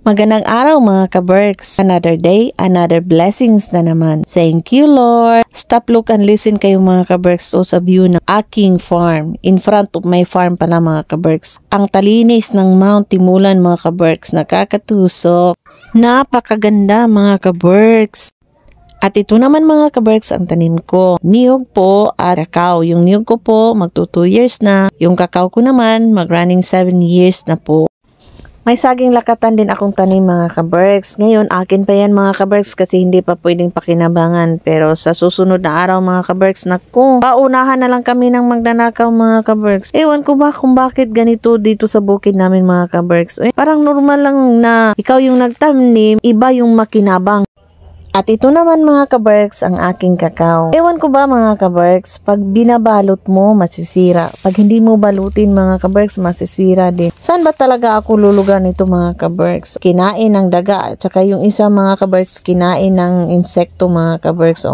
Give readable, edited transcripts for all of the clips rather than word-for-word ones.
Magandang araw mga ka-Berks. Another day, another blessings na naman. Thank you Lord. Stop, look, and listen kayo mga ka-Berks sa view ng aking farm. In front of my farm pala mga ka-Berks. Ang talinis ng Mount Timulan mga ka-Berks. Nakakatusok. Napakaganda mga ka-Berks. At ito naman mga ka-Berks ang tanim ko. Niyog po at kakao. Yung niyog ko po magto 2 years na. Yung kakao ko naman mag-running 7 years na po. May saging lakatan din akong tanim mga ka-Berks. Ngayon akin pa yan mga ka-Berks kasi hindi pa pwedeng pakinabangan. Pero sa susunod na araw mga ka-Berks, naku, paunahan na lang kami ng magnanakaw mga ka-Berks. Ewan ko ba kung bakit ganito dito sa bukid namin mga ka-Berks. Parang normal lang na ikaw yung nagtanim, iba yung makinabang. At ito naman mga ka-Berks ang aking kakao. Ewan ko ba mga ka-Berks, pag binabalot mo masisira. Pag hindi mo balutin mga ka-Berks, masisira din. Saan ba talaga ako lulugar nito mga ka-Berks? Kinain ng daga at saka yung isa mga ka-Berks, kinain ng insekto mga ka-Berks.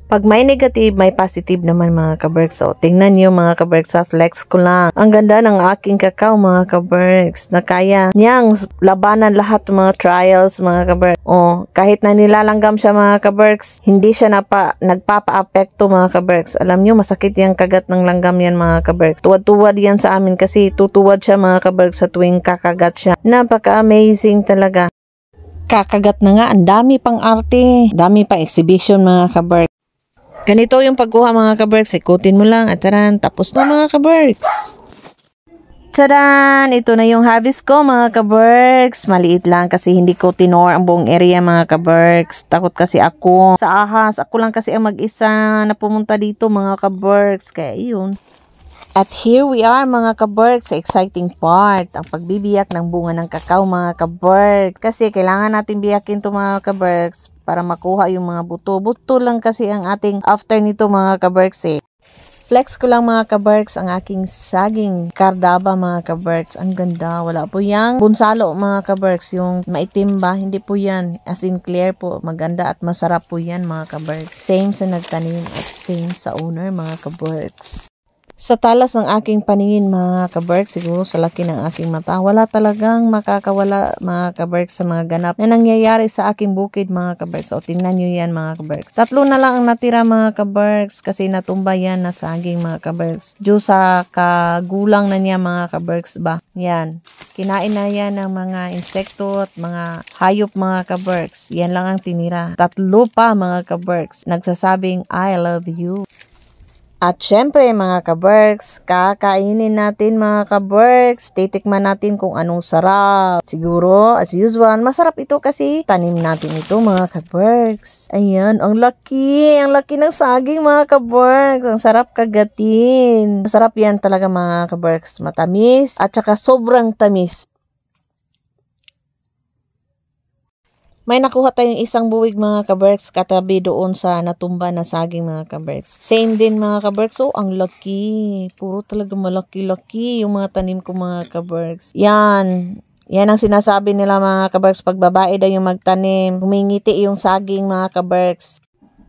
Pag may negative, may positive naman mga ka-Berks. Tingnan nyo mga ka-Berks, sa flex ko lang. Ang ganda ng aking kakao mga ka-Berks. Na kaya niyang labanan lahat mga trials mga ka-Berks. Kahit na nilalanggam siya mga ka-Berks, hindi siya nagpapa-apekto mga ka-Berks. Alam nyo, masakit yung kagat ng langgam yan mga ka-Berks. Tuwad-tuwad yan sa amin kasi tutuwad siya mga ka-Berks sa tuwing kakagat siya. Napaka-amazing talaga. Kakagat na nga, ang dami pang arte. Dami pang exhibition mga ka-Berks. Ganito yung pagkuha mga ka-Berks, ikutin mo lang at taran, tapos na mga ka-Berks. Taran! Ito na yung harvest ko mga ka-Berks. Maliit lang kasi hindi ko tinor ang buong area mga ka-Berks. Takot kasi ako sa ahas. Ako lang kasi ang mag-isa na pumunta dito mga ka-Berks. Kaya yun. At here we are mga ka-Berks sa exciting part, ang pagbibiyak ng bunga ng kakao mga ka-Berks. Kasi kailangan natin biyakin to mga ka-Berks para makuha yung mga buto. Buto lang kasi ang ating after nito mga ka-Berks . Flex ko lang mga ka-Berks ang aking saging kardaba mga ka-Berks. Ang ganda. Wala po yang bunsalo mga ka-Berks. Yung maitim ba? Hindi po yan. As in clear po. Maganda at masarap po yan mga ka-Berks. Same sa nagtanim at same sa owner mga ka-Berks. Sa talas ng aking paningin mga ka-Berks, siguro sa laki ng aking mata, wala talagang makakawala mga ka-Berks sa mga ganap na nangyayari sa aking bukid mga ka-Berks. Tingnan nyo yan mga ka-Berks. 3 na lang ang natira mga ka-Berks kasi natumba yan na saging mga ka-Berks. Diyos sa kagulang na niya mga ka-Berks ba. Yan. Kinain na yan ng mga insekto at mga hayop mga ka-Berks. Yan lang ang tinira. 3 pa mga ka-Berks. Nagsasabing I love you. At syempre mga ka-Berks, kakainin natin mga ka-Berks, titikman natin kung anong sarap. Siguro, as usual, masarap ito kasi tanim natin ito mga ka-Berks. Ayan, ang laki ng saging mga ka-Berks. Ang sarap kagatin. Masarap yan talaga mga ka-Berks, matamis at saka sobrang tamis. May nakuha tayong isang buwig mga ka-Berks katabi doon sa natumba na saging mga ka-Berks. Same din mga ka-Berks. Ang laki. Puro talaga malaki-laki yung mga tanim ko mga ka-Berks. Yan ang sinasabi nila mga ka-Berks. Pag babae daw yung magtanim, humingiti yung saging mga ka-Berks.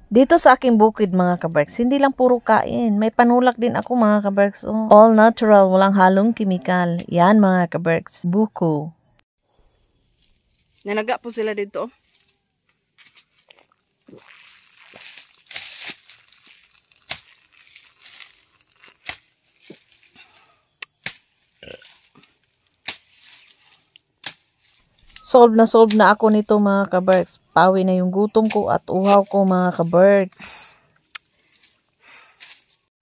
Dito sa aking bukid mga ka-Berks, hindi lang puro kain. May panulak din ako mga ka-Berks. All natural, walang halong kimikal. Yan mga ka-Berks. Buko. Nanaga po sila dito. Solve na ako nito mga ka-Berks. Pawi na yung gutom ko at uhaw ko mga ka-Berks.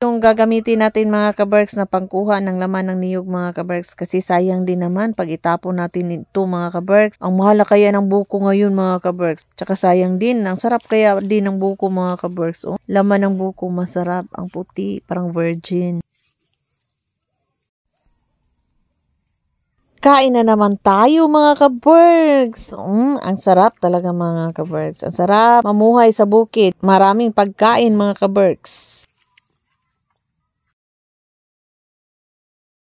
Yung gagamitin natin mga ka-Berks na pangkuha ng laman ng niyog mga ka-Berks kasi sayang din naman pag itapon natin ito mga ka-Berks. Ang mahal kaya ng buko ngayon mga ka-Berks. Tsaka sayang din, ang sarap kaya din ng buko mga ka-Berks. Laman ng buko masarap, ang puti, parang virgin. Kain na naman tayo mga ka-Berks. Ang sarap talaga mga ka-Berks. Ang sarap mamuhay sa bukid. Maraming pagkain mga ka-Berks.